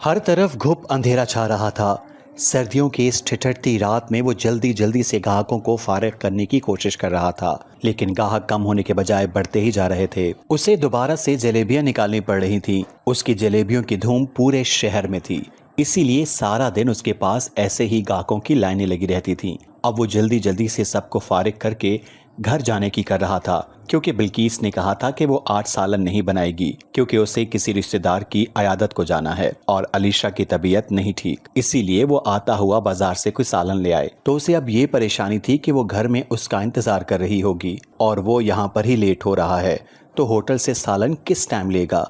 हर तरफ घुप अंधेरा छा रहा था। सर्दियों की इस ठिठुरती रात में वो जल्दी जल्दी से ग्राहकों को फारिग करने की कोशिश कर रहा था, लेकिन ग्राहक कम होने के बजाय बढ़ते ही जा रहे थे। उसे दोबारा से जलेबियां निकालनी पड़ रही थीं। उसकी जलेबियों की धूम पूरे शहर में थी, इसीलिए सारा दिन उसके पास ऐसे ही ग्राहकों की लाइनें लगी रहती थीं। अब वो जल्दी जल्दी से सबको फारिग करके घर जाने की कर रहा था, क्योंकि बिल्किस ने कहा था कि वो 8 सालन नहीं बनाएगी, क्योंकि उसे किसी रिश्तेदार की अयादत को जाना है और अलीशा की तबीयत नहीं ठीक। इसीलिए वो आता हुआ बाजार से कोई सालन ले आए। तो उसे अब ये परेशानी थी कि वो घर में उसका इंतजार कर रही होगी और वो यहाँ पर ही लेट हो रहा है, तो होटल से सालन किस टाइम लेगा।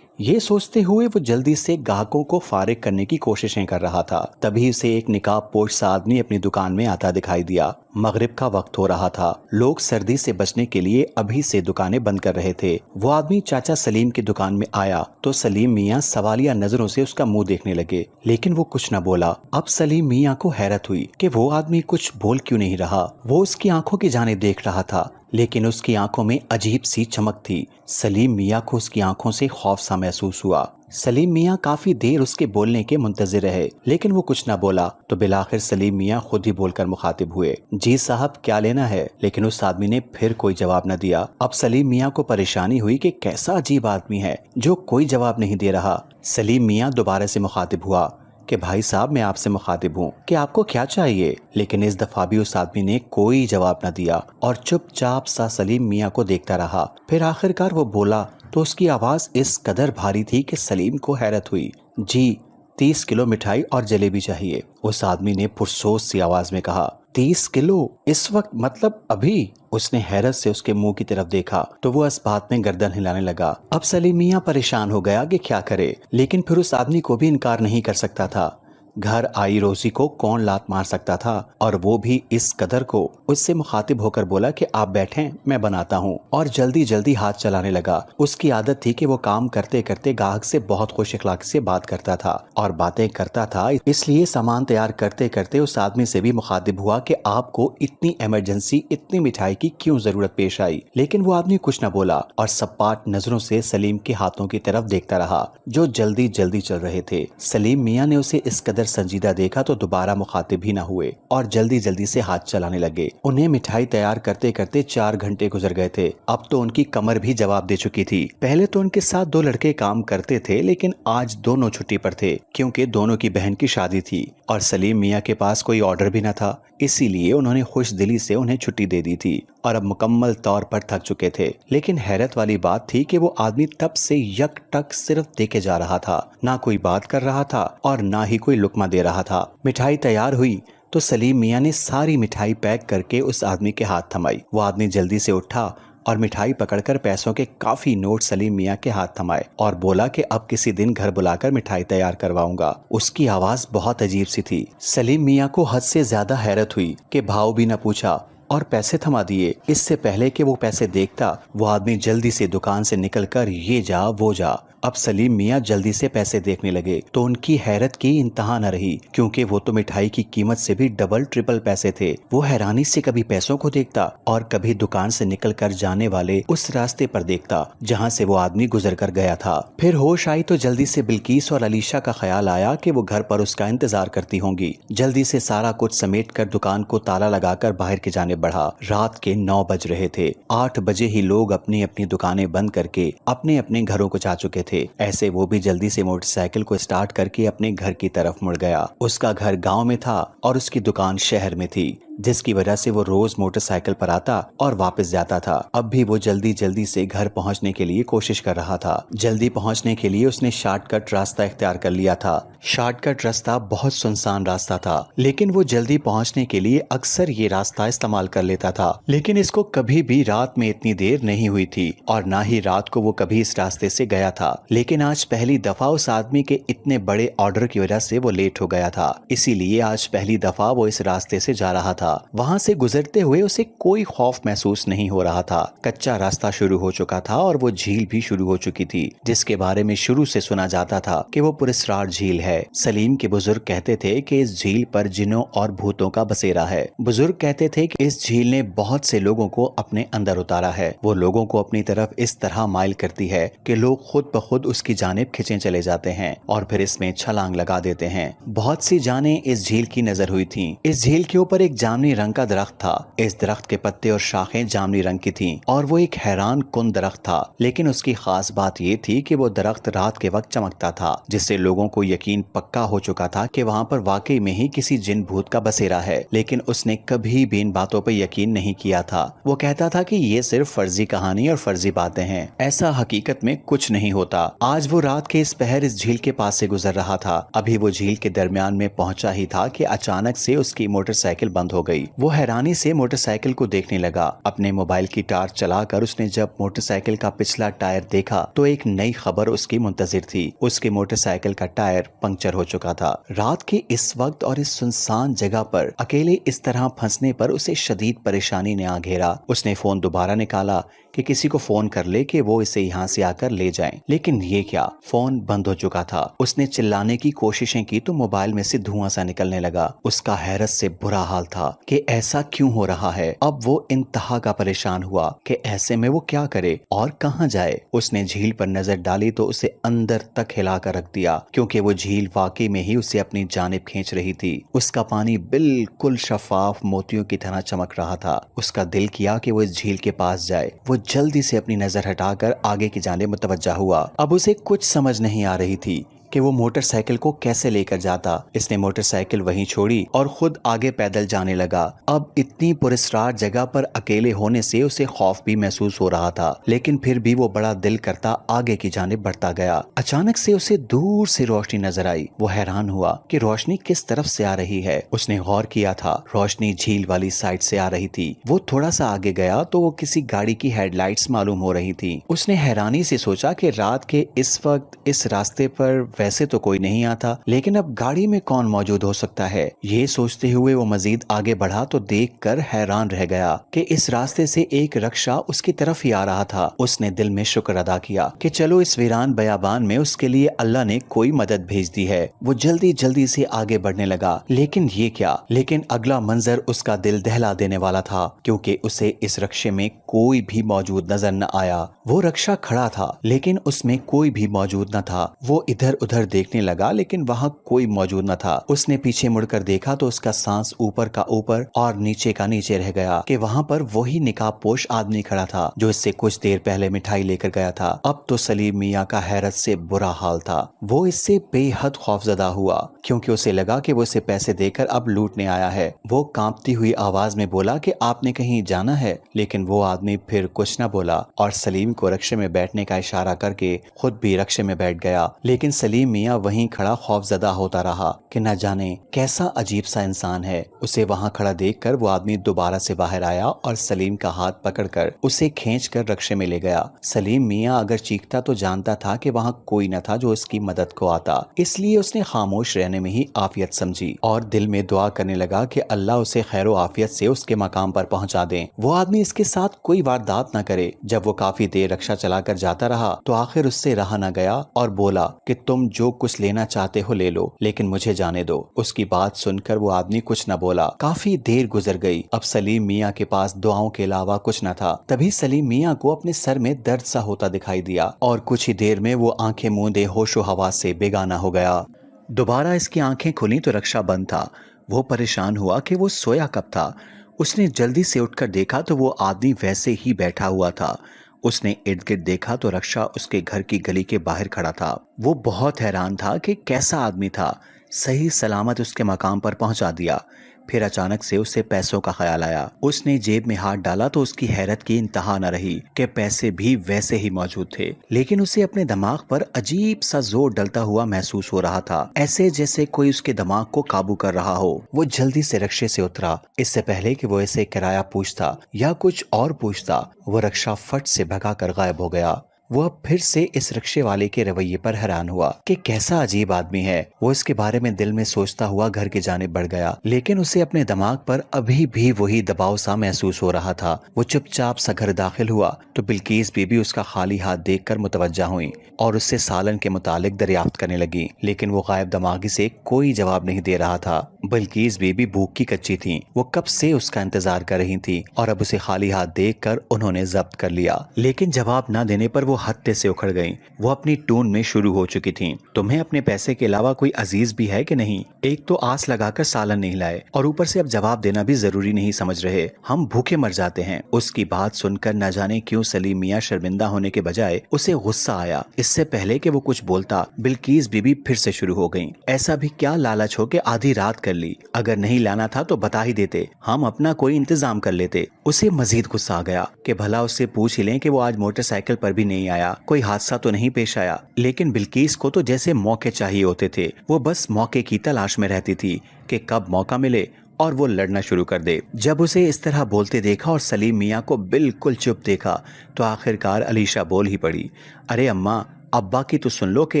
ये सोचते हुए वो जल्दी से ग्राहकों को फारिग करने की कोशिशें कर रहा था। तभी उसे एक निकाब पोश सा आदमी अपनी दुकान में आता दिखाई दिया। मगरिब का वक्त हो रहा था। लोग सर्दी से बचने के लिए अभी से दुकानें बंद कर रहे थे। वो आदमी चाचा सलीम की दुकान में आया तो सलीम मियाँ सवालिया नजरों से उसका मुंह देखने लगे, लेकिन वो कुछ न बोला। अब सलीम मियाँ को हैरत हुई कि वो आदमी कुछ बोल क्यों नहीं रहा। वो उसकी आंखों की जाने देख रहा था, लेकिन उसकी आंखों में अजीब सी चमक थी। सलीम मियाँ को उसकी आंखों से खौफ सा महसूस हुआ। सलीम मियाँ काफी देर उसके बोलने के मुंतजिर रहे, लेकिन वो कुछ न बोला। तो बिलाखिर सलीम मियाँ खुद ही बोलकर मुखातिब हुए, जी साहब क्या लेना है। लेकिन उस आदमी ने फिर कोई जवाब न दिया। अब सलीम मियाँ को परेशानी हुई कि कैसा अजीब आदमी है जो कोई जवाब नहीं दे रहा। सलीम मियाँ दोबारा से मुखातिब हुआ कि भाई साहब मैं आपसे मुखातिब हूँ कि आपको क्या चाहिए। लेकिन इस दफा भी उस आदमी ने कोई जवाब न दिया और चुपचाप सा सलीम मियाँ को देखता रहा। फिर आखिरकार वो बोला तो उसकी आवाज इस कदर भारी थी कि सलीम को हैरत हुई। जी 30 किलो मिठाई और जलेबी चाहिए, उस आदमी ने पुरसोस सी आवाज में कहा। 30 किलो इस वक्त, मतलब अभी? उसने हैरत से उसके मुंह की तरफ देखा तो वो इस बात में गर्दन हिलाने लगा। अब सलीम मियाँ परेशान हो गया कि क्या करे, लेकिन फिर उस आदमी को भी इनकार नहीं कर सकता था। घर आई रोजी को कौन लात मार सकता था, और वो भी इस कदर को। उससे मुखातिब होकर बोला कि आप बैठें मैं बनाता हूँ, और जल्दी जल्दी हाथ चलाने लगा। उसकी आदत थी कि वो काम करते करते ग्राहक से बहुत खुश इखलाकी से बात करता था और बातें करता था, इसलिए सामान तैयार करते करते उस आदमी से भी मुखातिब हुआ कि आपको इतनी इमरजेंसी इतनी मिठाई की क्यों जरूरत पेश आई। लेकिन वो आदमी कुछ न बोला और सपाट नजरों से सलीम के हाथों की तरफ देखता रहा जो जल्दी जल्दी चल रहे थे। सलीम मियाँ ने उसे इस कदर संजीदा देखा तो दोबारा मुखातिब ही न हुए और जल्दी जल्दी से हाथ चलाने लगे। उन्हें मिठाई तैयार करते करते 4 घंटे गुजर गए थे। अब तो उनकी कमर भी जवाब दे चुकी थी। पहले तो उनके साथ 2 लड़के काम करते थे, लेकिन आज दोनों छुट्टी पर थे क्योंकि दोनों की बहन की शादी थी और सलीम मियाँ के पास कोई ऑर्डर भी न था। इसीलिए उन्होंने खुश दिली से उन्हें छुट्टी दे दी थी और अब मुकम्मल तौर पर थक चुके थे। लेकिन हैरत वाली बात थी कि वो आदमी तब से यकटक सिर्फ देखे जा रहा था, ना कोई बात कर रहा था और ना ही कोई लुकमा दे रहा था। मिठाई तैयार हुई तो सलीम मियाँ ने सारी मिठाई पैक करके उस आदमी के हाथ थमाई। वो आदमी जल्दी से उठा और मिठाई पकड़कर पैसों के काफी नोट सलीम मियाँ के हाथ थमाए और बोला कि अब किसी दिन घर बुलाकर मिठाई तैयार करवाऊंगा। उसकी आवाज बहुत अजीब सी थी। सलीम मियाँ को हद से ज्यादा हैरत हुई कि भाव भी न पूछा और पैसे थमा दिए। इससे पहले कि वो पैसे देखता, वो आदमी जल्दी से दुकान से निकलकर ये जा वो जा। अब सलीम मियाँ जल्दी से पैसे देखने लगे तो उनकी हैरत की इंतहा न रही, क्योंकि वो तो मिठाई की कीमत से भी डबल ट्रिपल पैसे थे। वो हैरानी से कभी पैसों को देखता और कभी दुकान से निकल कर जाने वाले उस रास्ते पर देखता जहाँ से वो आदमी गुजर कर गया था। फिर होश आई तो जल्दी से बिल्किस और अलीशा का ख्याल आया कि वो घर पर उसका इंतजार करती होंगी। जल्दी से सारा कुछ समेट कर दुकान को ताला लगाकर बाहर की जाने बढ़ा। रात के 9 बज रहे थे। 8 बजे ही लोग अपनी अपनी दुकानें बंद करके अपने अपने घरों को जा चुके थे। ऐसे वो भी जल्दी से मोटरसाइकिल को स्टार्ट करके अपने घर की तरफ मुड़ गया। उसका घर गांव में था और उसकी दुकान शहर में थी, जिसकी वजह से वो रोज मोटरसाइकिल पर आता और वापस जाता था। अब भी वो जल्दी जल्दी से घर पहुंचने के लिए कोशिश कर रहा था। जल्दी पहुंचने के लिए उसने शॉर्टकट रास्ता इख्तियार कर लिया था। शॉर्टकट रास्ता बहुत सुनसान रास्ता था, लेकिन वो जल्दी पहुंचने के लिए अक्सर ये रास्ता इस्तेमाल कर लेता था। लेकिन इसको कभी भी रात में इतनी देर नहीं हुई थी और ना ही रात को वो कभी इस रास्ते से गया था। लेकिन आज पहली दफा उस आदमी के इतने बड़े ऑर्डर की वजह से वो लेट हो गया था, इसीलिए आज पहली दफा वो इस रास्ते से जा रहा था। था। वहाँ से गुजरते हुए उसे कोई खौफ महसूस नहीं हो रहा था। कच्चा रास्ता शुरू हो चुका था और वो झील भी शुरू हो चुकी थी, जिसके बारे में शुरू से सुना जाता था कि वो पुरस्कार झील है। सलीम के बुजुर्ग कहते थे कि इस झील पर जिन्नों और भूतों का बसेरा है। बुजुर्ग कहते थे कि इस झील ने बहुत से लोगों को अपने अंदर उतारा है। वो लोगों को अपनी तरफ इस तरह माइल करती है कि लोग खुद ब खुद उसकी जानिब खिंचे चले जाते हैं और फिर इसमें छलांग लगा देते हैं। बहुत सी जानें इस झील की नजर हुई थीं। इस झील के ऊपर एक जामनी रंग का दरख्त था। इस दरख्त के पत्ते और शाखें जामनी रंग की थीं और वो एक हैरान कुन दरख्त था। लेकिन उसकी खास बात ये थी कि वो दरख्त रात के वक्त चमकता था, जिससे लोगों को यकीन पक्का हो चुका था कि वहाँ पर वाकई में ही किसी जिन भूत का बसेरा है। लेकिन उसने कभी भी इन बातों पर यकीन नहीं किया था। वो कहता था कि ये सिर्फ फर्जी कहानी और फर्जी बातें हैं, ऐसा हकीकत में कुछ नहीं होता। आज वो रात के इस पहर इस झील के पास से गुजर रहा था। अभी वो झील के दरमियान में पहुंचा ही था कि अचानक से उसकी मोटरसाइकिल बंद हो गई। वो हैरानी से मोटरसाइकिल को देखने लगा। अपने मोबाइल की टार्च चलाकर उसने जब मोटरसाइकिल का पिछला टायर देखा तो एक नई खबर उसकी मुंतजिर थी। उसकी मोटरसाइकिल का टायर पंक्चर हो चुका था। रात के इस वक्त और इस सुनसान जगह पर अकेले इस तरह फंसने पर उसे शदीद परेशानी ने आ घेरा। उसने फोन दोबारा निकाला कि किसी को फोन कर ले कि वो इसे यहाँ से आकर ले जाएं। लेकिन ये क्या, फोन बंद हो चुका था। उसने चिल्लाने की कोशिशें की तो मोबाइल में से धुआं सा निकलने लगा। उसका हैरत से बुरा हाल था कि ऐसा क्यों हो रहा है। अब वो इंतहा का परेशान हुआ कि ऐसे में वो क्या करे और कहाँ जाए। उसने झील पर नजर डाली तो उसे अंदर तक हिला कर रख दिया, क्योंकि वो झील वाकई में ही उसे अपनी जानिब खींच रही थी। उसका पानी बिल्कुल शफाफ मोतियों की तरह चमक रहा था। उसका दिल किया कि वो इस झील के पास जाए। वो जल्दी से अपनी नजर हटाकर आगे की जानिब मुतवज्जा हुआ। अब उसे कुछ समझ नहीं आ रही थी कि वो मोटरसाइकिल को कैसे लेकर जाता। इसने मोटरसाइकिल वहीं छोड़ी और खुद आगे पैदल जाने लगा। अब इतनी पुरस्कार जगह पर अकेले होने से उसे खौफ भी महसूस हो रहा था, लेकिन फिर भी वो बड़ा दिल करता आगे की जानिब बढ़ता गया। अचानक से उसे दूर से रोशनी नजर आई। वो हैरान हुआ कि रोशनी किस तरफ से आ रही है। उसने गौर किया था, रोशनी झील वाली साइड से आ रही थी। वो थोड़ा सा आगे गया तो वो किसी गाड़ी की हेडलाइट्स मालूम हो रही थी। उसने हैरानी से सोचा कि रात के इस वक्त इस रास्ते पर वैसे तो कोई नहीं आता, लेकिन अब गाड़ी में कौन मौजूद हो सकता है। ये सोचते हुए वो मजीद आगे बढ़ा तो देखकर हैरान रह गया कि इस रास्ते से एक रक्षा उसकी तरफ ही आ रहा था। उसने दिल में शुक्र अदा किया कि चलो इस वीरान बयाबान में उसके लिए अल्लाह ने कोई मदद भेज दी है। वो जल्दी जल्दी से आगे बढ़ने लगा। लेकिन ये क्या, लेकिन अगला मंजर उसका दिल दहला देने वाला था, क्योंकि उसे इस रक्षे में कोई भी मौजूद नजर न आया। वो रक्षा खड़ा था लेकिन उसमें कोई भी मौजूद न था। वो इधर उधर देखने लगा लेकिन वहाँ कोई मौजूद न था। उसने पीछे मुड़कर देखा तो उसका सांस ऊपर का ऊपर और नीचे का नीचे रह गया कि वहाँ पर वही निकाबपोश आदमी खड़ा था जो इससे कुछ देर पहले मिठाई लेकर गया था। अब तो सलीम मियाँ का हैरत से बुरा हाल था। वो इससे बेहद खौफजदा हुआ, क्योंकि उसे लगा कि वो इसे पैसे देकर अब लूटने आया है। वो कांपती हुई आवाज में बोला कि आपने कहीं जाना है, लेकिन वो आदमी फिर कुछ न बोला और सलीम को रक्शे में बैठने का इशारा करके खुद भी रक्शे में बैठ गया। लेकिन सलीम मियाँ वहीं खड़ा खौफजदा होता रहा कि न जाने कैसा अजीब सा इंसान है। उसे वहाँ खड़ा देखकर वो आदमी दोबारा से बाहर आया और सलीम का हाथ पकड़कर उसे खींचकर रक्शे में ले गया। सलीम मियाँ अगर चीखता तो जानता था कि वहाँ कोई न था जो उसकी मदद को आता, इसलिए उसने खामोश रहने में ही आफियत समझी और दिल में दुआ करने लगा कि अल्लाह उसे खैर आफियत से उसके मकाम पर पहुँचा दे। वो आदमी इसके साथ कोई वारदात न करे। जब वो काफी देर रक्षा चलाकर जाता रहा तो आखिर उससे रहा न गया और बोला कि तुम जो कुछ लेना चाहते हो ले लो, लेकिन मुझे जाने दो। उसकी बात सुनकर वो आदमी कुछ न बोला। काफी देर गुजर गई। अब सलीम मियाँ के पास दुआओं के अलावा कुछ न था। तभी सलीम मियाँ को अपने सर में दर्द सा होता दिखाई दिया और कुछ ही देर में वो आंखें मूंदे होशो हवास से बेगाना हो गया। दोबारा इसकी आंखें खुली तो रक्षा बंद था। वो परेशान हुआ कि वो सोया कब था। उसने जल्दी से उठकर देखा तो वो आदमी वैसे ही बैठा हुआ था। उसने इर्द गिर्द देखा तो रक्षा उसके घर की गली के बाहर खड़ा था। वो बहुत हैरान था कि कैसा आदमी था, सही सलामत उसके मकाम पर पहुंचा दिया। फिर अचानक से उसे पैसों का ख्याल आया। उसने जेब में हाथ डाला तो उसकी हैरत की इंतहा न रही कि पैसे भी वैसे ही मौजूद थे, लेकिन उसे अपने दिमाग पर अजीब सा जोर डलता हुआ महसूस हो रहा था, ऐसे जैसे कोई उसके दिमाग को काबू कर रहा हो। वो जल्दी से रक्शे से उतरा। इससे पहले कि वो इसे किराया पूछता या कुछ और पूछता, वो रक्षा फट से भगा कर गायब हो गया। वो अब फिर से इस रिक्शे वाले के रवैये पर हैरान हुआ कि कैसा अजीब आदमी है। वो इसके बारे में दिल में सोचता हुआ घर की जानिब बढ़ गया, लेकिन उसे अपने दिमाग पर अभी भी वही दबाव सा महसूस हो रहा था। वो चुपचाप सा घर दाखिल हुआ तो बिल्किस बीबी उसका खाली हाथ देखकर मुतवज्जा हुई और उससे सालन के मुतालिक दरियाफ्त करने लगी, लेकिन वो गायब दिमागी से कोई जवाब नहीं दे रहा था। बिल्किस बीबी भूख की कच्ची थी, वो कब से उसका इंतजार कर रही थी और अब उसे खाली हाथ देखकर उन्होंने जब्त कर लिया। लेकिन जवाब न देने पर वो हत्ते से उखड़ गईं। वो अपनी टून में शुरू हो चुकी थीं। तुम्हें अपने पैसे के अलावा कोई अजीज भी है कि नहीं? एक तो आस लगाकर सालन नहीं लाए और ऊपर से अब जवाब देना भी जरूरी नहीं समझ रहे। हम भूखे मर जाते हैं। उसकी बात सुनकर न जाने क्यों सलीम मियाँ शर्मिंदा होने के बजाय उसे गुस्सा आया। इससे पहले कि वो कुछ बोलता, बिल्किस बीबी फिर से शुरू हो गयी। ऐसा भी क्या लालच हो के आधी रात कर ली? अगर नहीं लाना था तो बता ही देते, हम अपना कोई इंतजाम कर लेते। उसे मजीद गुस्सा आ गया कि भला उससे पूछ ही लें कि वो आज मोटरसाइकिल पर भी नहीं आया, कोई हादसा तो नहीं पेश आया। लेकिन बिल्किस को तो जैसे मौके चाहिए होते थे। वो बस मौके की तलाश में रहती थी कि कब मौका मिले और वो लड़ना शुरू कर दे। जब उसे इस तरह बोलते देखा और सलीम मियाँ को बिल्कुल चुप देखा तो आखिरकार अलीशा बोल ही पड़ी, अरे अम्मा, अब्बा की तो सुन लो कि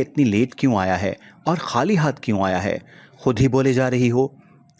इतनी लेट क्यों आया है और खाली हाथ क्यों आया है? खुद ही बोले जा रही हो।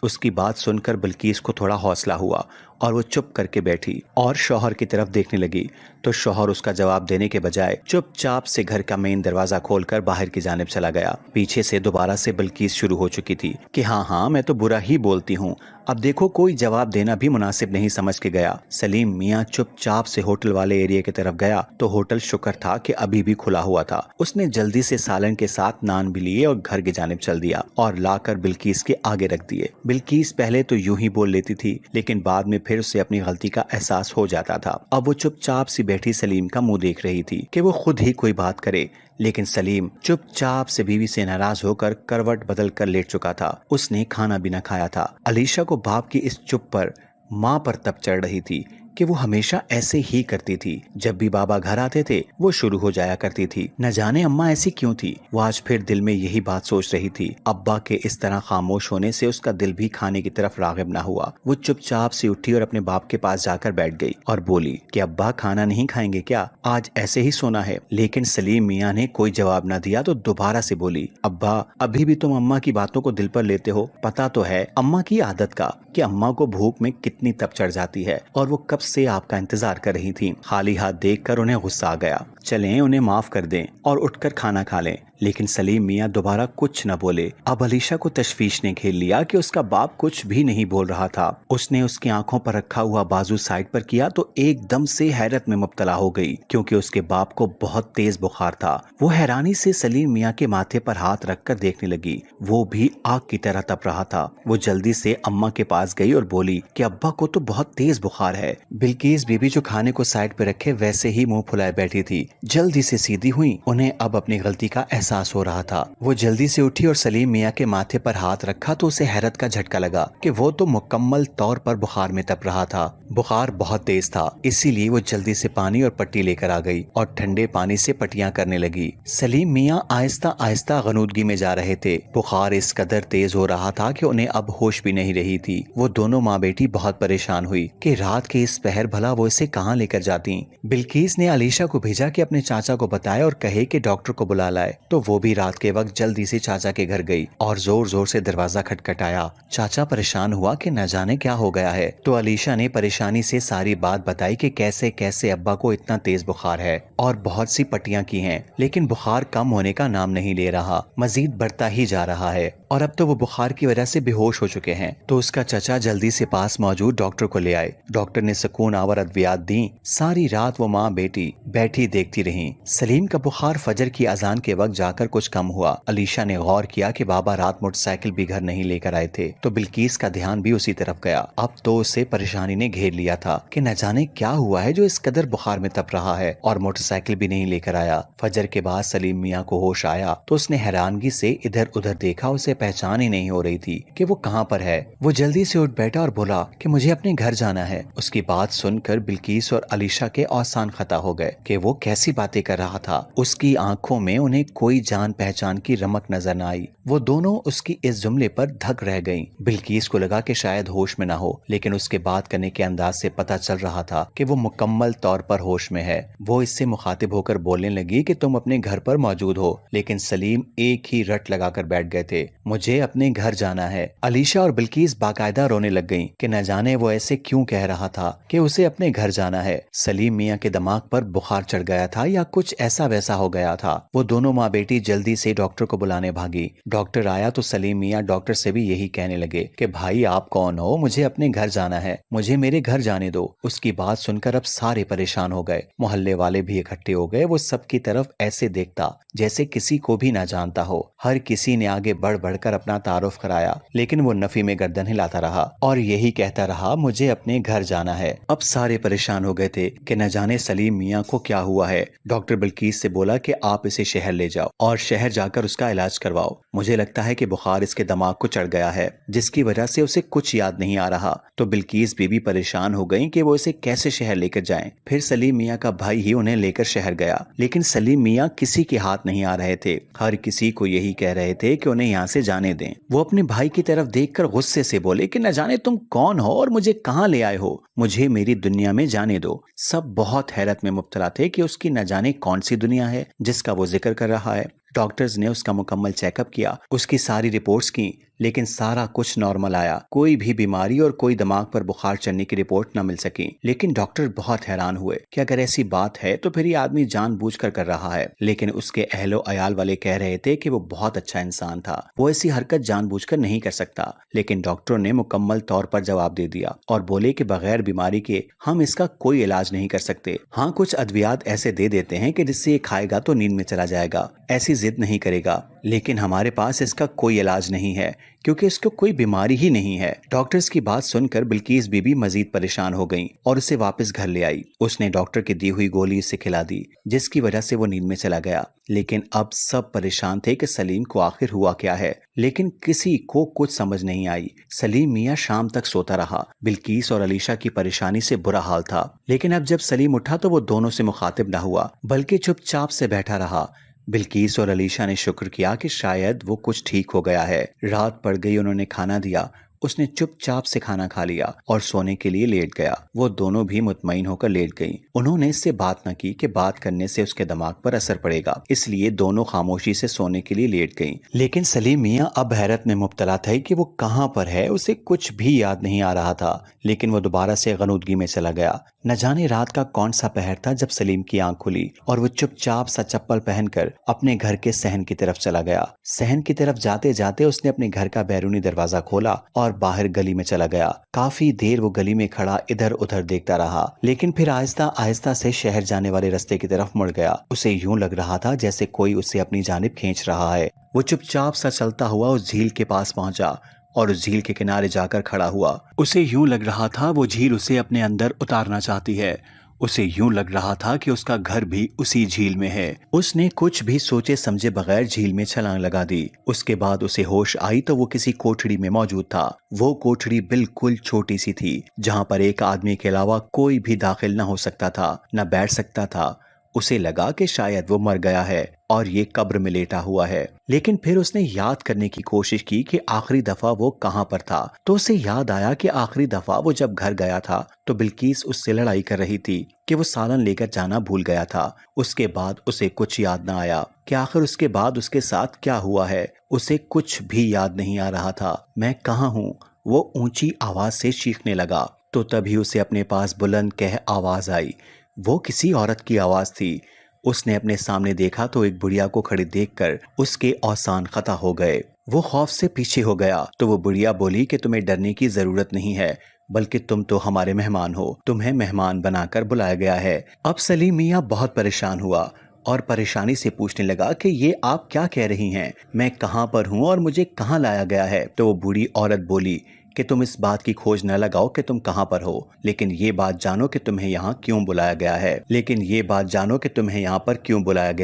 उसकी बात सुनकर बिल्किस को थोड़ा हौसला हुआ और वो चुप करके बैठी और शौहर की तरफ देखने लगी तो शौहर उसका जवाब देने के बजाय चुपचाप से घर का मेन दरवाजा खोलकर बाहर की जानिब चला गया। पीछे से दोबारा से बिल्किस शुरू हो चुकी थी कि हाँ, मैं तो बुरा ही बोलती हूँ। अब देखो, कोई जवाब देना भी मुनासिब नहीं समझ के गया। सलीम मियाँ चुपचाप से होटल वाले एरिया की तरफ गया तो होटल शुक्र था कि अभी भी खुला हुआ था। उसने जल्दी से सालन के साथ नान भी लिए और घर की जानिब चल दिया और लाकर बिल्किस के आगे रख दिए। बिल्किस पहले तो यूं ही बोल लेती थी, लेकिन बाद में फिर उसे अपनी गलती का एहसास हो जाता था। अब वो चुपचाप सी बैठी सलीम का मुंह देख रही थी कि वो खुद ही कोई बात करे, लेकिन सलीम चुपचाप से बीवी से नाराज होकर करवट बदल कर लेट चुका था। उसने खाना भी न खाया था। अलीशा को बाप की इस चुप पर माँ पर तप चढ़ रही थी कि वो हमेशा ऐसे ही करती थी। जब भी बाबा घर आते थे वो शुरू हो जाया करती थी। न जाने अम्मा ऐसी क्यों थी। वो आज फिर दिल में यही बात सोच रही थी। अब्बा के इस तरह खामोश होने से उसका दिल भी खाने की तरफ राग़िब ना हुआ। वो चुपचाप से उठी और अपने बाप के पास जाकर बैठ गई और बोली कि अब्बा, खाना नहीं खाएंगे क्या? आज ऐसे ही सोना है। लेकिन सलीम मियाँ ने कोई जवाब न दिया तो दोबारा से बोली, अब्बा, अभी भी तुम अम्मा की बातों को दिल पर लेते हो। पता तो है अम्मा की आदत का कि अम्मा को भूख में कितनी तप चढ़ जाती है और वो कब से आपका इंतजार कर रही थी। खाली हाथ देखकर उन्हें गुस्सा आ गया। चलें, उन्हें माफ कर दें और उठकर खाना खा लें। लेकिन सलीम मियाँ दोबारा कुछ न बोले। अब अलीशा को तशवीश ने घेर लिया कि उसका बाप कुछ भी नहीं बोल रहा था। उसने उसकी आंखों पर रखा हुआ बाजू साइड पर किया तो एकदम से हैरत में मुब्तला हो गई, क्योंकि उसके बाप को बहुत तेज बुखार था। वो हैरानी से सलीम मियाँ के माथे पर हाथ रखकर देखने लगी। वो भी आग की तरह तप रहा था। वो जल्दी से अम्मा के पास गई और बोली कि अब्बा को तो बहुत तेज बुखार है। बिल्किस बीबी जो खाने को साइड पर रखे वैसे ही मुंह फुलाए बैठी थी, जल्दी से सीधी हुई। उन्हें अब अपनी गलती का एहसास हो रहा था। वो जल्दी से उठी और सलीम मियाँ के माथे पर हाथ रखा तो उसे हैरत का झटका लगा कि वो तो मुकम्मल तौर पर बुखार में तप रहा था। बुखार बहुत तेज था, इसीलिए वो जल्दी से पानी और पट्टी लेकर आ गई और ठंडे पानी से पट्टियां करने लगी। सलीम मियाँ आहिस्ता आहिस्ता गनूदगी में जा रहे थे। बुखार इस कदर तेज हो रहा था कि उन्हें अब होश भी नहीं रही थी। वो दोनों माँ बेटी बहुत परेशान हुई कि रात के इस पहर भला वो इसे कहाँ लेकर जाती। बिल्किस ने अलीशा को भेजा कि अपने चाचा को बताए और कहे कि डॉक्टर को बुला लाए, तो वो भी रात के वक्त जल्दी से चाचा के घर गई और जोर जोर से दरवाजा खटखटाया। चाचा परेशान हुआ कि न जाने क्या हो गया है, तो अलीशा ने परेशानी से सारी बात बताई कि कैसे कैसे अब्बा को इतना तेज बुखार है और बहुत सी पट्टियां की हैं, लेकिन बुखार कम होने का नाम नहीं ले रहा, मजीद बढ़ता ही जा रहा है और अब तो वो बुखार की वजह से बेहोश हो चुके हैं। तो उसका चचा जल्दी से पास मौजूद डॉक्टर को ले आए। डॉक्टर ने सुकून आवर अद्वियात दी। सारी रात वो माँ बेटी बैठी देखती रही। सलीम का बुखार फजर की अजान के वक्त जाकर कुछ कम हुआ। अलीशा ने गौर किया कि बाबा रात मोटरसाइकिल भी घर नहीं लेकर आए थे, तो बिल्किस का ध्यान भी उसी तरफ गया। अब तो उसे परेशानी ने घेर लिया था कि न जाने क्या हुआ है जो इस कदर बुखार में तप रहा है और मोटरसाइकिल भी नहीं लेकर आया। फजर के बाद सलीम मियाँ को होश आया तो उसने हैरानगी से इधर उधर देखा। उसे पहचान ही नहीं हो रही थी कि वो कहाँ पर है। वो जल्दी से उठ बैठा और बोला कि मुझे अपने घर जाना है। उसकी बात सुनकर बिल्किस और अलीशा के औसान खता हो गए कि वो कैसी बातें कर रहा था। उसकी आंखों में उन्हें कोई कोई जान पहचान की रमक नजर न आई। वो दोनों उसकी इस जुमले पर धक रह गईं। बिल्किस को लगा कि शायद होश में ना हो, लेकिन उसके बात करने के अंदाज से पता चल रहा था कि वो मुकम्मल तौर पर होश में है। वो इससे मुखातिब होकर बोलने लगी कि तुम अपने घर पर मौजूद हो, लेकिन सलीम एक ही रट लगाकर बैठ गए थे, मुझे अपने घर जाना है। अलीशा और बिल्किस बाकायदा रोने लग गईं कि न जाने वो ऐसे क्यों कह रहा था कि उसे अपने घर जाना है। सलीम मियाँ के दिमाग पर बुखार चढ़ गया था या कुछ ऐसा वैसा हो गया था। वो दोनों माँ बेटी जल्दी से डॉक्टर को बुलाने भागी। डॉक्टर आया तो सलीम मियाँ डॉक्टर से भी यही कहने लगे कि भाई आप कौन हो, मुझे अपने घर जाना है, मुझे मेरे घर जाने दो। उसकी बात सुनकर अब सारे परेशान हो गए। मोहल्ले वाले भी इकट्ठे हो गए। वो सबकी तरफ ऐसे देखता जैसे किसी को भी ना जानता हो। हर किसी ने आगे बढ़ बढ़कर अपना तारुफ कराया, लेकिन वो नफी में गर्दन हिलाता रहा और यही कहता रहा मुझे अपने घर जाना है। अब सारे परेशान हो गए थे कि न जाने सलीम मियाँ को क्या हुआ है। डॉक्टर बिल्किस से बोला कि आप इसे शहर ले जाओ और शहर जाकर उसका इलाज करवाओ। मुझे लगता है कि बुखार इसके दिमाग को चढ़ गया है, जिसकी वजह से उसे कुछ याद नहीं आ रहा। तो बिल्किस बीबी परेशान हो गई कि वो इसे कैसे शहर लेकर जाएं। फिर सलीम मियाँ का भाई ही उन्हें लेकर शहर गया, लेकिन सलीम मियाँ किसी के हाथ नहीं आ रहे थे। हर किसी को यही कह रहे थे कि उन्हें यहाँ से जाने दें। वो अपने भाई की तरफ देखकर गुस्से से बोले कि न जाने तुम कौन हो और मुझे कहाँ ले आए हो, मुझे मेरी दुनिया में जाने दो। सब बहुत हैरत में मुब्तला थे कि उसकी न जाने कौन सी दुनिया है जिसका वो जिक्र कर रहा है। डॉक्टर्स ने उसका मुकम्मल चेकअप किया, उसकी सारी रिपोर्ट्स की, लेकिन सारा कुछ नॉर्मल आया। कोई भी बीमारी और कोई दिमाग पर बुखार चढ़ने की रिपोर्ट न मिल सकी। लेकिन डॉक्टर बहुत हैरान हुए कि अगर ऐसी बात है तो फिर ये आदमी जानबूझकर कर रहा है। लेकिन उसके अहलो अयाल वाले कह रहे थे कि वो बहुत अच्छा इंसान था, वो ऐसी हरकत जानबूझकर नहीं कर सकता। लेकिन डॉक्टरों ने मुकम्मल तौर पर जवाब दे दिया और बोले कि बगैर बीमारी के हम इसका कोई इलाज नहीं कर सकते। हाँ, कुछ अद्वियात ऐसे दे देते हैं कि जिससे ये खाएगा तो नींद में चला जाएगा, ऐसी जिद नहीं करेगा, लेकिन हमारे पास इसका कोई इलाज नहीं है क्योंकि इसको कोई बीमारी ही नहीं है। डॉक्टर्स की बात सुनकर बिल्किस बीबी मजीद परेशान हो गई और उसे वापस घर ले आई। उसने डॉक्टर की दी हुई गोली इसे खिला दी, जिसकी वजह से वो नींद में चला गया। लेकिन अब सब परेशान थे कि सलीम को आखिर हुआ क्या है, लेकिन किसी को कुछ समझ नहीं आई। सलीम मियाँ शाम तक सोता रहा। बिल्किस और अलीशा की परेशानी से बुरा हाल था, लेकिन अब जब सलीम उठा तो वो दोनों से मुखातिब न हुआ, बल्कि चुपचाप से बैठा रहा। बिल्किस और अलीशा ने शुक्र किया कि शायद वो कुछ ठीक हो गया है। रात पड़ गई, उन्होंने खाना दिया। उसने चुपचाप से खाना खा लिया और सोने के लिए लेट गया। वो दोनों भी मुतमईन होकर लेट गईं। उन्होंने इससे बात न की कि बात करने से उसके दिमाग पर असर पड़ेगा, इसलिए दोनों खामोशी से सोने के लिए लेट गईं। लेकिन सलीम मियाँ अब हैरत में मुब्तला थे कि वो कहाँ पर है, उसे कुछ भी याद नहीं आ रहा था। लेकिन वो दोबारा से गनूदगी में चला गया। न जाने रात का कौन सा पहर था जब सलीम की आंख खुली और वो चुपचाप सा चप्पल पहनकर अपने घर के सहन की तरफ चला गया। सहन की तरफ जाते जाते उसने अपने घर का बैरूनी दरवाजा खोला और बाहर गली में चला गया। काफी देर वो गली में खड़ा इधर उधर देखता रहा, लेकिन फिर आहिस्ता आहिस्ता से शहर जाने वाले रास्ते की तरफ मुड़ गया। उसे यूं लग रहा था जैसे कोई उसे अपनी जानिब खींच रहा है। वो चुपचाप सा चलता हुआ उस झील के पास पहुंचा और उस झील के किनारे जाकर खड़ा हुआ। उसे यूं लग रहा था वो झील उसे अपने अंदर उतारना चाहती है। उसे यूं लग रहा था कि उसका घर भी उसी झील में है। उसने कुछ भी सोचे समझे बगैर झील में छलांग लगा दी। उसके बाद उसे होश आई तो वो किसी कोठड़ी में मौजूद था। वो कोठड़ी बिल्कुल छोटी सी थी, जहां पर एक आदमी के अलावा कोई भी दाखिल न हो सकता था, न बैठ सकता था। उसे लगा कि शायद वो मर गया है और ये कब्र में लेटा हुआ है। लेकिन फिर उसने याद करने की कोशिश की कि आखिरी दफा वो कहाँ पर था। तो उसे याद आया कि आखिरी दफा वो जब घर गया था तो बिल्किस उससे लड़ाई कर रही थी कि वो सालन लेकर जाना भूल गया था। उसके बाद उसे कुछ याद न आया कि आखिर उसके बाद उसके साथ क्या हुआ है। उसे कुछ भी याद नहीं आ रहा था। मैं कहाँ हूँ, वो ऊंची आवाज से चीखने लगा। तो तभी उसे अपने पास बुलंद कह आवाज आई। वो किसी औरत की आवाज थी। उसने अपने सामने देखा तो एक बुढ़िया को खड़ी देखकर उसके औसान खता हो गए। वो खौफ से पीछे हो गया तो वो बुढ़िया बोली कि तुम्हें डरने की जरूरत नहीं है, बल्कि तुम तो हमारे मेहमान हो, तुम्हें मेहमान बनाकर बुलाया गया है। अब सलीम मियाँ बहुत परेशान हुआ और परेशानी से पूछने लगा कि ये आप क्या कह रही हैं, मैं कहाँ पर हूँ और मुझे कहाँ लाया गया है। तो वो बूढ़ी औरत बोली कि तुम इस बात की खोज न लगाओ कि तुम कहाँ पर हो, लेकिन ये बात जानो कि तुम्हें यहाँ क्यों बुलाया गया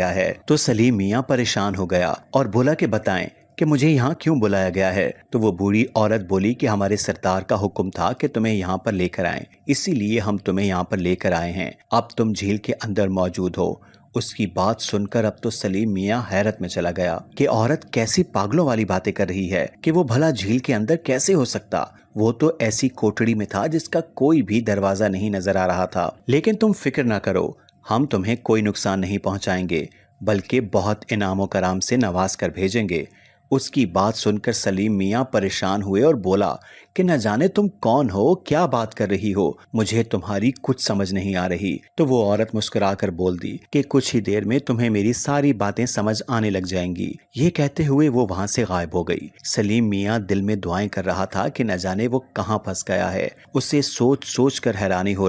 है। तो सलीम मियाँ परेशान हो गया और बोला कि बताएं कि मुझे यहाँ क्यों बुलाया गया है। तो वो बूढ़ी औरत बोली कि हमारे सरदार का हुक्म था कि तुम्हें यहाँ पर लेकर आएं, इसीलिए हम तुम्हें यहाँ पर लेकर आए हैं। अब तुम झील के अंदर मौजूद हो। उसकी बात सुनकर अब तो सलीम मियाँ हैरत में चला गया कि औरत कैसी पागलों वाली बातें कर रही है कि वो भला झील के अंदर कैसे हो सकता। वो तो ऐसी कोठड़ी में था जिसका कोई भी दरवाजा नहीं नजर आ रहा था। लेकिन तुम फिक्र ना करो, हम तुम्हें कोई नुकसान नहीं पहुंचाएंगे, बल्कि बहुत इनामों कराम से नवाज कर भेजेंगे। उसकी बात सुनकर सलीम मियाँ परेशान हुए और बोला कि न जाने तुम कौन हो, क्या बात कर रही हो, मुझे तुम्हारी कुछ समझ नहीं आ रही। तो वो औरत मुस्कुराकर बोल दी कि कुछ ही देर में तुम्हें मेरी सारी बातें समझ आने लग जाएंगी। ये कहते हुए वो वहां से गायब हो गई। सलीम मियाँ दिल में दुआएं कर रहा था कि न जाने वो कहाँ फंस गया है। उसे सोच सोच कर हैरानी हो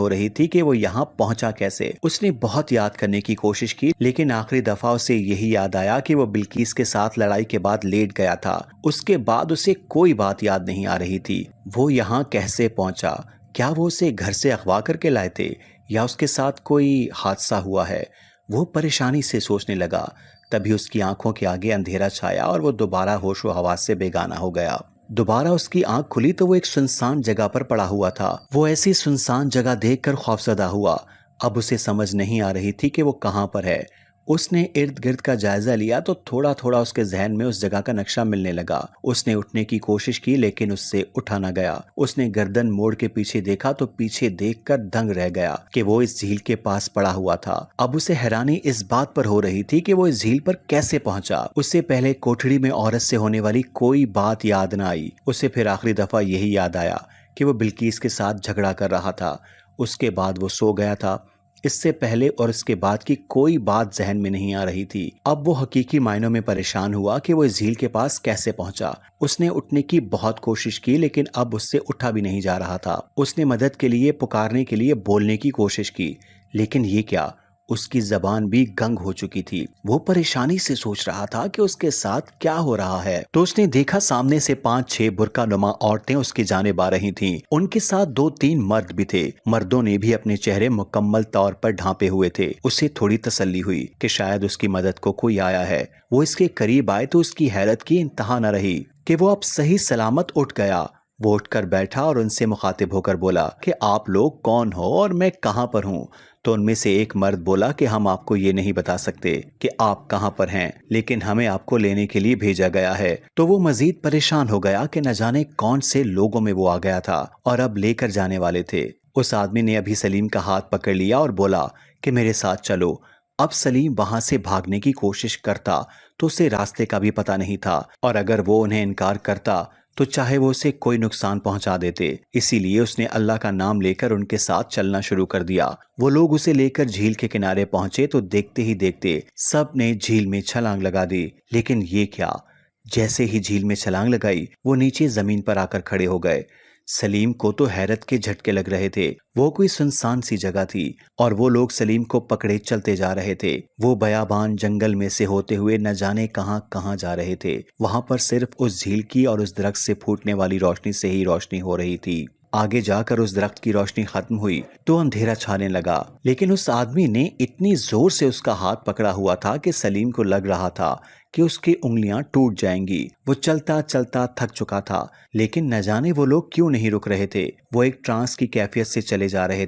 रही थी कि वो यहाँ पहुंचा कैसे। उसने बहुत याद करने की कोशिश की, लेकिन आखिरी दफा उसे यही याद आया कि वो बिल्किस के साथ लड़ाई के बाद लेट गया था। उसके बाद उसे कोई बात याद नहीं आ रही थी। वो यहाँ कैसे पहुंचा? क्या वो उसे घर से अगवा करके लाए थे, या उसके साथ कोई हादसा हुआ है? वो परेशानी से सोचने लगा। तभी उसकी आंखों के आगे अंधेरा छाया और वो दोबारा होशो हवास से बेगाना हो गया। दोबारा उसकी आंख खुली तो वो एक सुनसान जगह पर पड़ा हुआ था। वो ऐसी सुनसान जगह देखकर खौफजदा हुआ। अब उसे समझ नहीं आ रही थी कि वो कहाँ पर है। उसने इर्द गिर्द का जायजा लिया तो थोड़ा थोड़ा उसके जहन में उस जगह का नक्शा मिलने लगा। उसने उठने की कोशिश की, लेकिन उससे उठा न गया। उसने गर्दन मोड़ के पीछे देखा तो पीछे देखकर दंग रह गया कि वो इस झील के पास पड़ा हुआ था। अब उसे हैरानी इस बात पर हो रही थी कि वो इस झील पर कैसे पहुंचा। उससे पहले कोठड़ी में औरत से होने वाली कोई बात याद न आई। उसे फिर आखिरी दफा यही याद आया कि वो बिल्किस के साथ झगड़ा कर रहा था। उसके बाद वो सो गया था। इससे पहले और इसके बाद की कोई बात जहन में नहीं आ रही थी। अब वो हकीकी मायनों में परेशान हुआ कि वो इस झील के पास कैसे पहुंचा। उसने उठने की बहुत कोशिश की, लेकिन अब उससे उठा भी नहीं जा रहा था। उसने मदद के लिए पुकारने के लिए बोलने की कोशिश की, लेकिन ये क्या, उसकी जबान भी गंग हो चुकी थी। वो परेशानी से सोच रहा था कि उसके साथ क्या हो रहा है। तो उसने देखा सामने से 5-6 बुर्का नुमा औरतें उसकी जानिब आ रही थीं। उनके साथ 2-3 मर्द भी थे। मर्दों ने भी अपने चेहरे मुकम्मल तौर पर ढांपे हुए थे। उसे थोड़ी तसल्ली हुई कि शायद उसकी मदद को कोई आया है। वो इसके करीब आए तो उसकी हैरत की इंतहा न रही कि वो अब सही सलामत उठ गया। वो उठकर बैठा और उनसे मुखातिब होकर बोला कि आप लोग कौन हो और मैं कहाँ पर हूँ। तो उनमें से एक मर्द बोला कि हम आपको ये नहीं बता सकते कि आप कहाँ पर हैं, लेकिन हमें आपको लेने के लिए भेजा गया है। तो वो मजीद परेशान हो गया कि न जाने कौन से लोगों में वो आ गया था और अब लेकर जाने वाले थे। उस आदमी ने अभी सलीम का हाथ पकड़ लिया और बोला कि मेरे साथ चलो। अब सलीम वहां से भागने की कोशिश करता तो उसे रास्ते का भी पता नहीं था, और अगर वो उन्हें इनकार करता तो चाहे वो उसे कोई नुकसान पहुंचा देते। इसीलिए उसने अल्लाह का नाम लेकर उनके साथ चलना शुरू कर दिया। वो लोग उसे लेकर झील के किनारे पहुंचे तो देखते ही देखते सब ने झील में छलांग लगा दी। लेकिन ये क्या, जैसे ही झील में छलांग लगाई वो नीचे जमीन पर आकर खड़े हो गए। सलीम को तो हैरत के झटके लग रहे थे। वो कोई सुनसान सी जगह थी और वो लोग सलीम को पकड़े चलते जा रहे थे। वो बयाबान जंगल में से होते हुए न जाने कहां कहां जा रहे थे। वहां पर सिर्फ उस झील की और उस दरख्त से फूटने वाली रोशनी से ही रोशनी हो रही थी। आगे जाकर उस दरख्त की रोशनी खत्म हुई तो अंधेरा छाने लगा। लेकिन उस आदमी ने इतनी जोर से उसका हाथ पकड़ा हुआ था कि सलीम को लग रहा था कि उसकी उंगलियां टूट जाएंगी। वो चलता चलता थक चुका था, लेकिन न जाने वो लोग क्यों नहीं रुक रहे थे। वो एक ट्रांस की कैफियत से चले जा रहे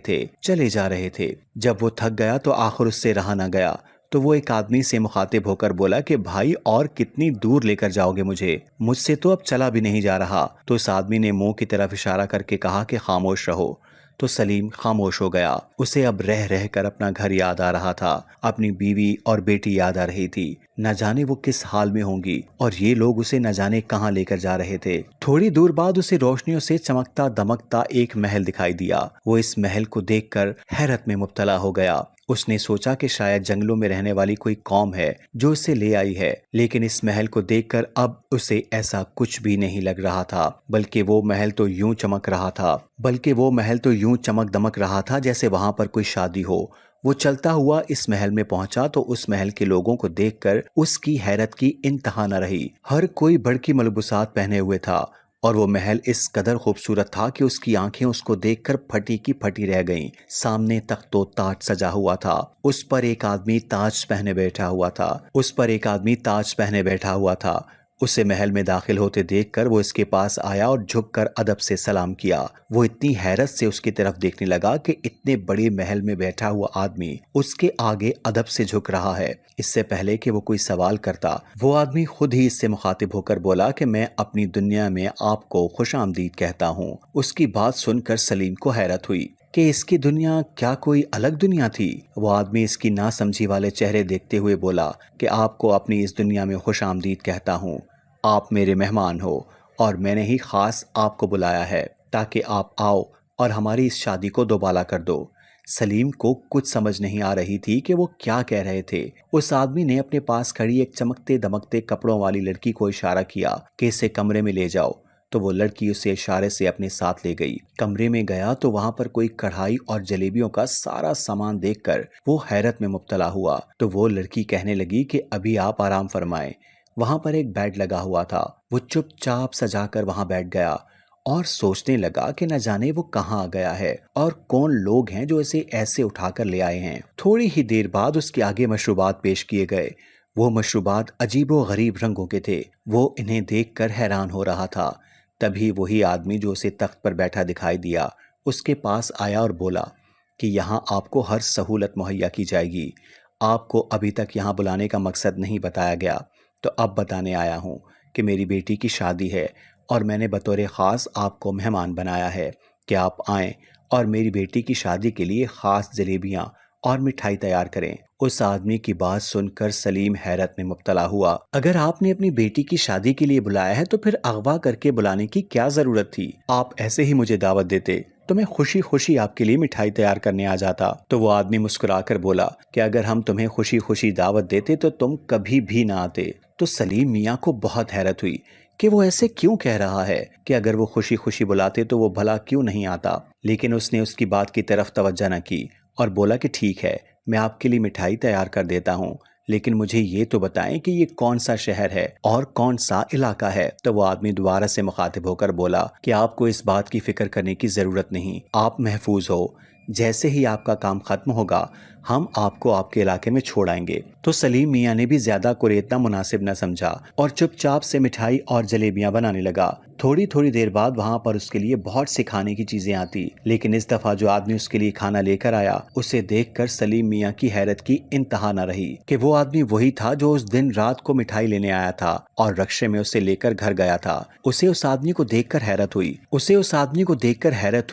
थे। जब वो थक गया तो आखिर उससे रहा न गया। तो वो एक आदमी से मुखातिब होकर बोला कि भाई और कितनी दूर लेकर जाओगे मुझसे तो अब चला भी नहीं जा रहा। तो उस आदमी ने मुंह की तरफ इशारा करके कहा कि खामोश रहो। तो सलीम खामोश हो गया। उसे अब रह रह कर अपना घर याद आ रहा था, अपनी बीवी और बेटी याद आ रही थी। न जाने वो किस हाल में होंगी और ये लोग उसे न जाने कहां लेकर जा रहे थे। थोड़ी दूर बाद उसे रोशनियों से चमकता दमकता एक महल दिखाई दिया। वो इस महल को देखकर हैरत में मुब्तला हो गया। उसने सोचा कि शायद जंगलों में रहने वाली कोई कौम है जो उसे ले आई है, लेकिन इस महल को देखकर अब उसे ऐसा कुछ भी नहीं लग रहा था, बल्कि वो महल तो यूं चमक दमक रहा था जैसे वहां पर कोई शादी हो। वो चलता हुआ इस महल में पहुंचा तो उस महल के लोगों को देखकर उसकी हैरत की इंतहा न रही। हर कोई बड़की मलबूसात पहने हुए था और वो महल इस कदर खूबसूरत था कि उसकी आंखें उसको देखकर फटी की फटी रह गईं। सामने तख्तो ताज सजा हुआ था। उस पर एक आदमी ताज पहने बैठा हुआ था। उसे महल में दाखिल होते देखकर वो इसके पास आया और झुककर अदब से सलाम किया। वो इतनी हैरत से उसकी तरफ देखने लगा कि इतने बड़े महल में बैठा हुआ आदमी उसके आगे अदब से झुक रहा है। इससे पहले कि वो कोई सवाल करता, वो आदमी खुद ही इससे मुखातिब होकर बोला कि मैं अपनी दुनिया में आपको खुशामदीद कहता हूँ। उसकी बात सुनकर सलीम को हैरत हुई कि इसकी दुनिया क्या कोई अलग दुनिया थी। वो आदमी इसकी नासमझी वाले चेहरे देखते हुए बोला कि आपको अपनी इस दुनिया में खुशामदीद कहता हूँ। आप मेरे मेहमान हो और मैंने ही खास आपको बुलाया है ताकि आप आओ और हमारी इस शादी को दोबाला कर दो। सलीम को कुछ समझ नहीं आ रही थी कि वो क्या कह रहे थे। उस आदमी ने अपने पास खड़ी एक चमकते दमकते कपड़ों वाली लड़की को इशारा किया कि इसे कमरे में ले जाओ। तो वो लड़की उसे इशारे से अपने साथ ले गई। कमरे में गया तो वहां पर कोई कढ़ाई और जलेबियों का सारा सामान देखकर वो हैरत में मुब्तला हुआ। तो वो लड़की कहने लगी कि अभी आप आराम फरमाएं। वहां पर एक बेड लगा हुआ था। वो चुपचाप सजाकर वहां बैठ गया और सोचने लगा कि न जाने वो कहाँ आ गया है और कौन लोग हैं जो इसे ऐसे उठाकर ले आए हैं। थोड़ी ही देर बाद उसके आगे मशरूबात पेश किए गए। वो मशरूबात अजीबो गरीब रंगों के थे। वो इन्हें देखकर हैरान हो रहा था। तभी वही आदमी जो उसे तख्त पर बैठा दिखाई दिया उसके पास आया और बोला कि यहाँ आपको हर सहूलत मुहैया की जाएगी। आपको अभी तक यहाँ बुलाने का मकसद नहीं बताया गया, तो अब बताने आया हूँ कि मेरी बेटी की शादी है और मैंने बतौर ख़ास आपको मेहमान बनाया है कि आप आएँ और मेरी बेटी की शादी के लिए ख़ास जलेबियाँ और मिठाई तैयार करें। उस आदमी की बात सुनकर सलीम हैरत में मुब्तला हुआ। अगर आपने अपनी बेटी की शादी के लिए बुलाया है तो फिर अगवा करके बुलाने की क्या जरूरत थी? आप ऐसे ही मुझे दावत देते तो मैं खुशी खुशी आपके लिए मिठाई तैयार करने आ जाता। तो वो आदमी मुस्कुराकर बोला कि अगर हम तुम्हें खुशी खुशी दावत देते तो तुम कभी भी ना आते। तो सलीम मियाँ को बहुत हैरत हुई कि वो ऐसे क्यों कह रहा है कि अगर वो खुशी खुशी बुलाते तो वो भला क्यों नहीं आता। लेकिन उसने उसकी बात की तरफ तवज्जो न की और बोला कि ठीक है, मैं आपके लिए मिठाई तैयार कर देता हूँ, लेकिन मुझे ये तो बताएं कि ये कौन सा शहर है और कौन सा इलाका है। तो वो आदमी दोबारा से मुखातिब होकर बोला कि आपको इस बात की फिक्र करने की जरूरत नहीं, आप महफूज हो। जैसे ही आपका काम खत्म होगा हम आपको आपके इलाके में छोड़ आएंगे। तो सलीम मियाँ ने भी ज्यादा कुरेदना मुनासिब न समझा और चुपचाप से मिठाई और जलेबियां बनाने लगा। थोड़ी थोड़ी देर बाद वहाँ पर उसके लिए बहुत सी खाने की चीजें आती, लेकिन इस दफा जो आदमी उसके लिए खाना लेकर आया उसे देखकर सलीम मियाँ की हैरत की इंतहा न रही कि वो आदमी वही था जो उस दिन रात को मिठाई लेने आया था और रक्शे में उसे लेकर घर गया था। उसे उस आदमी को देखकर हैरत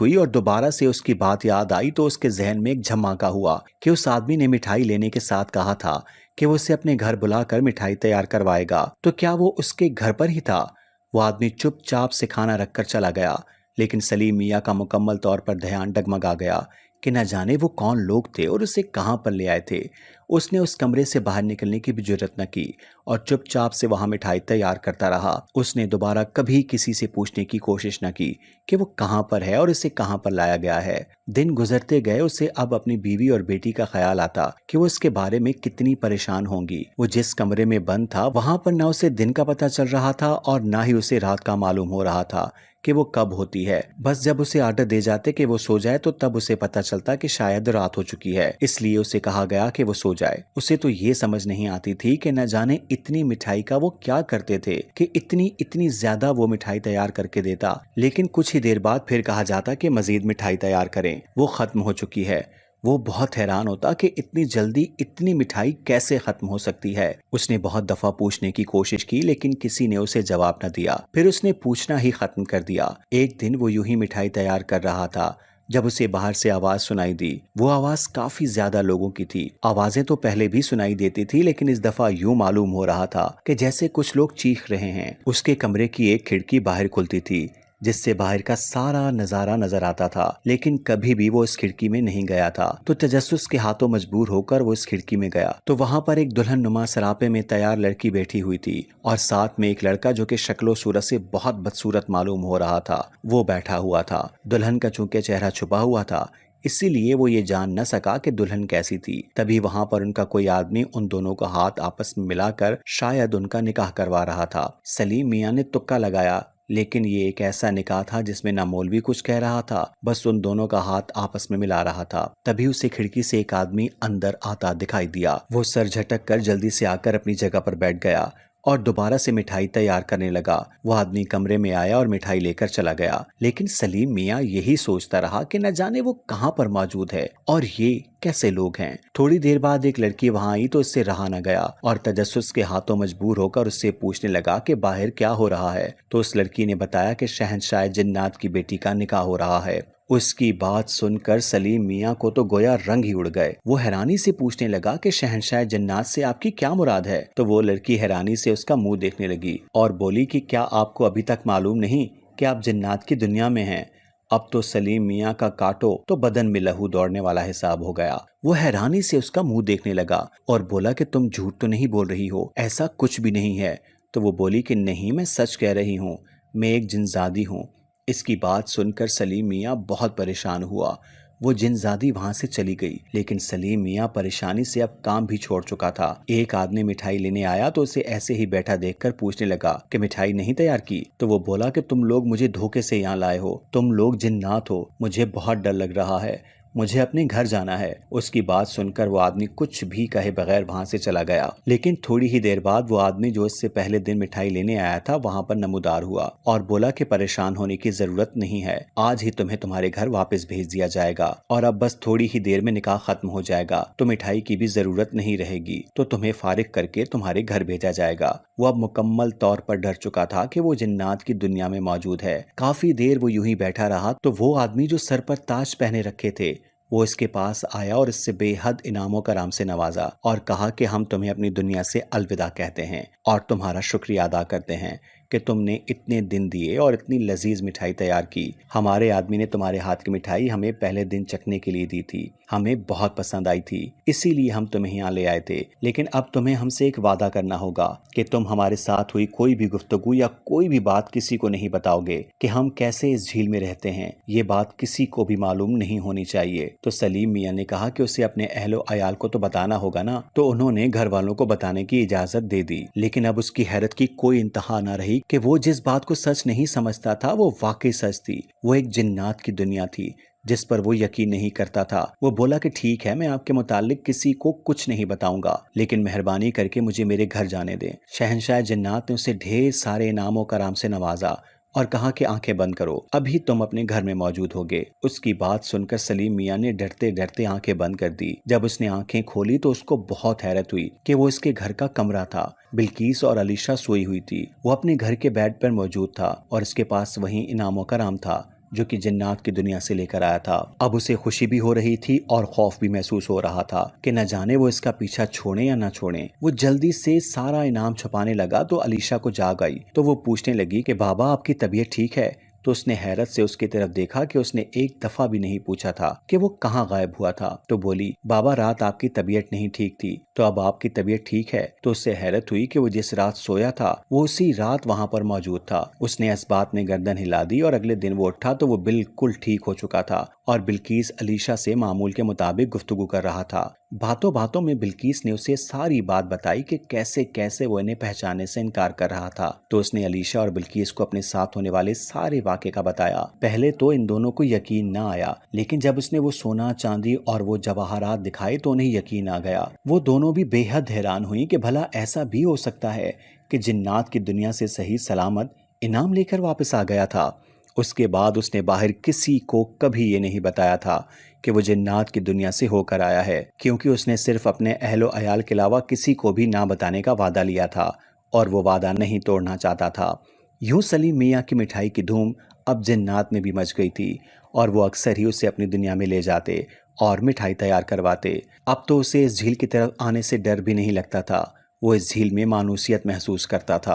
हुई और दोबारा से उसकी बात याद आई तो उसके जहन में एक झमाका हुआ कि उस आदमी ने मिठाई लेने के साथ कहा था कि वो उसे अपने घर बुलाकर मिठाई तैयार करवाएगा। तो क्या वो उसके घर पर ही था? वो आदमी चुपचाप से खाना रखकर चला गया, लेकिन सलीम मियाँ का मुकम्मल तौर पर ध्यान डगमगा गया कि न जाने वो कौन लोग थे और उसे कहाँ पर ले आए थे। उसने उस कमरे से बाहर निकलने की भी जुर्रत न की और चुपचाप से वहां मिठाई तैयार करता रहा। उसने दोबारा कभी किसी से पूछने की कोशिश न की कि वो कहाँ पर है और इसे कहाँ पर लाया गया है। दिन गुजरते गए, उसे अब अपनी बीवी और बेटी का ख्याल आता कि वो इसके बारे में कितनी परेशान होंगी। वो जिस कमरे में बंद था वहां पर न उसे दिन का पता चल रहा था और न ही उसे रात का मालूम हो रहा था कि वो कब होती है। बस जब उसे आर्डर दे जाते कि वो सो जाए तो तब उसे पता चलता कि शायद रात हो चुकी है, इसलिए उसे कहा गया कि वो सो जाए। उसे तो ये समझ नहीं आती थी कि न जाने इतनी मिठाई का वो क्या करते थे कि इतनी इतनी ज्यादा वो मिठाई तैयार करके देता। लेकिन कुछ ही देर बाद फिर कहा जाता कि मजीद मिठाई तैयार करें, वो खत्म हो चुकी है। वो बहुत हैरान होता कि इतनी जल्दी इतनी मिठाई कैसे खत्म हो सकती है। उसने बहुत दफा पूछने की कोशिश की लेकिन किसी ने उसे जवाब न दिया। फिर उसने पूछना ही खत्म कर दिया। एक दिन वो यूं ही मिठाई तैयार कर रहा था जब उसे बाहर से आवाज सुनाई दी। वो आवाज काफी ज्यादा लोगों की थी। आवाजें तो पहले भी सुनाई देती थी लेकिन इस दफा यूं मालूम हो रहा था कि जैसे कुछ लोग चीख रहे हैं। उसके कमरे की एक खिड़की बाहर खुलती थी जिससे बाहर का सारा नजारा नजर आता था, लेकिन कभी भी वो इस खिड़की में नहीं गया था। तो तजस्सुस के हाथों मजबूर होकर वो इस खिड़की में गया तो वहां पर एक दुल्हन नुमा सरापे में तैयार लड़की बैठी हुई थी और साथ में एक लड़का जो कि शक्लो सूरत से बहुत बदसूरत मालूम हो रहा था वो बैठा हुआ था। दुल्हन का चूंकि चेहरा छुपा हुआ था इसीलिए वो ये जान न सका कि दुल्हन कैसी थी। तभी वहां पर उनका कोई आदमी उन दोनों का हाथ आपस में मिलाकर शायद उनका निकाह करवा रहा था। सलीम मियाँ ने तुक्का लगाया, लेकिन ये एक ऐसा निकाह था जिसमें ना मौलवी कुछ कह रहा था, बस उन दोनों का हाथ आपस में मिला रहा था। तभी उसे खिड़की से एक आदमी अंदर आता दिखाई दिया। वो सर झटक कर जल्दी से आकर अपनी जगह पर बैठ गया और दोबारा से मिठाई तैयार करने लगा। वो आदमी कमरे में आया और मिठाई लेकर चला गया, लेकिन सलीम मियाँ यही सोचता रहा कि न जाने वो कहाँ पर मौजूद है और ये कैसे लोग हैं। थोड़ी देर बाद एक लड़की वहां आई तो उससे रहा न गया और तजस्सुस के हाथों मजबूर होकर उससे पूछने लगा कि बाहर क्या हो रहा है। तो उस लड़की ने बताया कि शहंशाह जिन्नात की बेटी का निकाह हो रहा है। उसकी बात सुनकर सलीम मियाँ को तो गोया रंग ही उड़ गए। वो हैरानी से पूछने लगा कि शहंशाह जन्नात से आपकी क्या मुराद है। तो वो लड़की हैरानी से उसका मुंह देखने लगी और बोली कि क्या आपको अभी तक मालूम नहीं कि आप जन्नात की दुनिया में हैं। अब तो सलीम मियाँ का काटो तो बदन में लहू दौड़ने वाला हिसाब हो गया। वो हैरानी से उसका मुंह देखने लगा और बोला कि तुम झूठ तो नहीं बोल रही हो, ऐसा कुछ भी नहीं है। तो वो बोली कि नहीं, मैं सच कह रही हूँ, मैं एक जिनजादी हूँ। इसकी बात सुनकर सलीम मियाँ बहुत परेशान हुआ। वो जिनजादी वहां से चली गई, लेकिन सलीम मियाँ परेशानी से अब काम भी छोड़ चुका था। एक आदमी मिठाई लेने आया तो उसे ऐसे ही बैठा देखकर पूछने लगा कि मिठाई नहीं तैयार की। तो वो बोला कि तुम लोग मुझे धोखे से यहाँ लाए हो, तुम लोग जिन्नात हो, मुझे बहुत डर लग रहा है, मुझे अपने घर जाना है। उसकी बात सुनकर वो आदमी कुछ भी कहे बगैर वहां से चला गया। लेकिन थोड़ी ही देर बाद वो आदमी जो इससे पहले दिन मिठाई लेने आया था वहां पर नमूदार हुआ और बोला कि परेशान होने की जरूरत नहीं है, आज ही तुम्हें तुम्हारे घर वापस भेज दिया जाएगा और अब बस थोड़ी ही देर में निकाह खत्म हो जाएगा, तो मिठाई की भी जरूरत नहीं रहेगी, तो तुम्हें फारिग करके तुम्हारे घर भेजा जाएगा। वो अब मुकम्मल तौर पर डर चुका था कि वो जिन्नात की दुनिया में मौजूद है। काफी देर वो यूं ही बैठा रहा तो वो आदमी जो सर पर ताज पहने रखे थे वो इसके पास आया और इससे बेहद इनामों कराम से नवाजा और कहा कि हम तुम्हें अपनी दुनिया से अलविदा कहते हैं और तुम्हारा शुक्रिया अदा करते हैं कि तुमने इतने दिन दिए और इतनी लजीज मिठाई तैयार की। हमारे आदमी ने तुम्हारे हाथ की मिठाई हमें पहले दिन चखने के लिए दी थी, हमें बहुत पसंद आई थी, इसीलिए हम तुम्हें यहाँ ले आए थे। लेकिन अब तुम्हें हमसे एक वादा करना होगा कि तुम हमारे साथ हुई कोई भी गुफ्तगू या कोई भी बात किसी को नहीं बताओगे कि हम कैसे इस झील में रहते हैं। ये बात किसी को भी मालूम नहीं होनी चाहिए। तो सलीम मियाँ ने कहा कि उसे अपने अहलो अयाल को तो बताना होगा ना। तो उन्होंने घर वालों को बताने की इजाजत दे दी। लेकिन अब उसकी हैरत की कोई इंतहा न रही कि वो जिस बात को सच नहीं समझता था वो वाकई सच थी। वो एक जिन्नात की दुनिया थी जिस पर वो यकीन नहीं करता था। वो बोला कि ठीक है, मैं आपके मुतालिक किसी को कुछ नहीं बताऊंगा, लेकिन मेहरबानी करके मुझे मेरे घर जाने दें। शहंशाह जिन्नात ने उसे ढेर सारे इनामों कराम से नवाजा और कहा कि आंखें बंद करो, अभी तुम अपने घर में मौजूद होगे। उसकी बात सुनकर सलीम मियाँ ने डरते डरते आंखें बंद कर दी। जब उसने आंखें खोली तो उसको बहुत हैरत हुई कि वो इसके घर का कमरा था। बिल्किस और अलीशा सोई हुई थी। वो अपने घर के बेड पर मौजूद था और इसके पास वही इनामों का राम था जो कि जिन्नात की दुनिया से लेकर आया था। अब उसे खुशी भी हो रही थी और खौफ भी महसूस हो रहा था कि न जाने वो इसका पीछा छोड़े या न छोड़े। वो जल्दी से सारा इनाम छुपाने लगा तो अलीशा को जाग आई। तो वो पूछने लगी कि बाबा आपकी तबीयत ठीक है। तो उसने हैरत से उसकी तरफ देखा कि उसने एक दफा भी नहीं पूछा था कि वो कहाँ गायब हुआ था। तो बोली, बाबा रात आपकी तबीयत नहीं ठीक थी, तो अब आपकी तबीयत ठीक है। तो उससे हैरत हुई कि वो जिस रात सोया था वो उसी रात वहां पर मौजूद था। उसने इस बात में गर्दन हिला दी और अगले दिन वो उठा तो वो बिल्कुल ठीक हो चुका था और बिल्किस अलीशा से मामूल के मुताबिक गुफ्तगू कर रहा था। बातों बातों में बिल्किस ने उसे सारी बात बताई कि कैसे कैसे वो इन्हें पहचानने से इनकार कर रहा था। तो उसने अलीशा और बिल्किस को अपने साथ होने वाले सारे वाक़े का बताया। पहले तो इन दोनों को यकीन न आया, लेकिन जब उसने वो सोना चांदी और वो जवाहरात दिखाए तो उन्हें यकीन आ गया। वो दोनों भी बेहद हैरान हुई कि भला ऐसा भी हो सकता है कि जिन्नात की दुनिया से सही सलामत इनाम लेकर वापस आ गया था। उसके बाद उसने बाहर किसी को कभी ये नहीं बताया था कि वो जिन्नात की दुनिया से होकर आया है, क्योंकि उसने सिर्फ अपने अहलो अयाल के अलावा किसी को भी ना बताने का वादा लिया था और वो वादा नहीं तोड़ना चाहता था। यूं सलीम मियाँ की मिठाई की धूम अब जिन्नात में भी मच गई थी और वो अक्सर ही उसे अपनी दुनिया में ले जाते और मिठाई तैयार करवाते। अब तो उसे इस झील की तरफ आने से डर भी नहीं लगता था। वो इस झील में मानूसियत महसूस करता था।